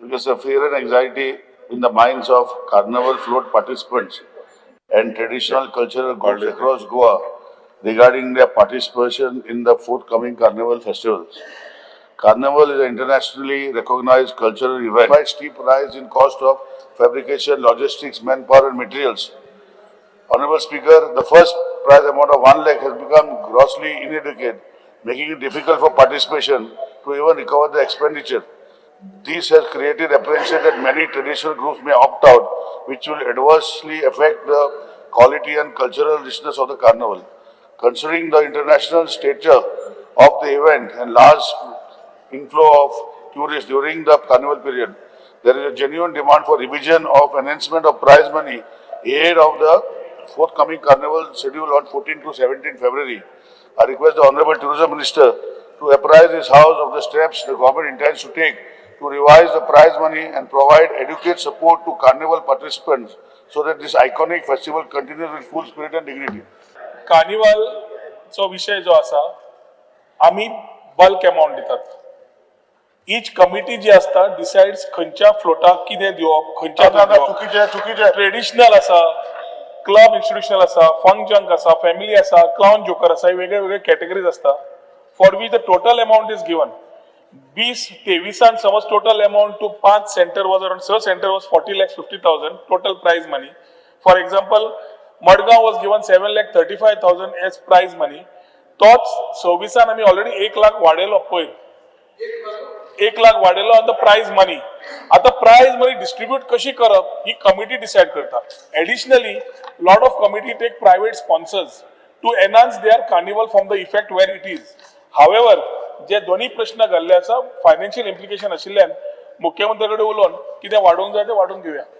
because of fear and anxiety in the minds of carnival float participants and traditional cultural groups across Goa regarding their participation in the forthcoming carnival festivals. Carnival is an internationally recognized cultural event. Despite steep rise in cost of fabrication, logistics, manpower and materials, Honorable Speaker, the first prize amount of 1 lakh has become grossly inadequate, making it difficult for participation to even recover the expenditure. This has created apprehension that many traditional groups may opt out, which will adversely affect the quality and cultural richness of the carnival. Considering the international stature of the event and large inflow of tourists during the carnival period, there is a genuine demand for revision of enhancement of prize money ahead of the forthcoming carnival scheduled on 14 to 17 February. I request the Honorable Tourism Minister to apprise his House of the steps the government intends to take to revise the prize money and provide adequate support to carnival participants so that this iconic festival continues with full spirit and dignity. कार्निवलचो विषय जो आसा आमी bulk amount दितात. Each committee जी आसता decides खंयच्या फ्लोटाक कितें दिवप खंयच्या ट्रेडिशनल आसा, क्लब इन्स्टिट्यूशनल आसा, फंक जंक आसा, फॅमिली आसा, क्लाउन जोकर आसा, वेगळे वेगळे कॅटेगरीज आसता for which the total amount is given. 2023 समज total amount to 5 centre was around 6 centre was 40,50,000 total prize money. For example Madgaon was given 7,35,000 as prize money. तोच 26 आमी already 1 lakh वाडयलो पयर, 1 लाख वाडयलो ऑन द प्राइज मनी. आता prize money distribute कशी करप ही committee decide करता. Additionally lot of committee take private sponsors to enhance their carnival from the effect where it is. However जे दोन्ही प्रश्न घाल्ले आसा फायनान्शियल इम्प्लिकेशन आशिल्ल्यान मुख्यमंत्र्याकडे उलोवन कितें वाडोवंक जाय ते वाडोवन घेवया.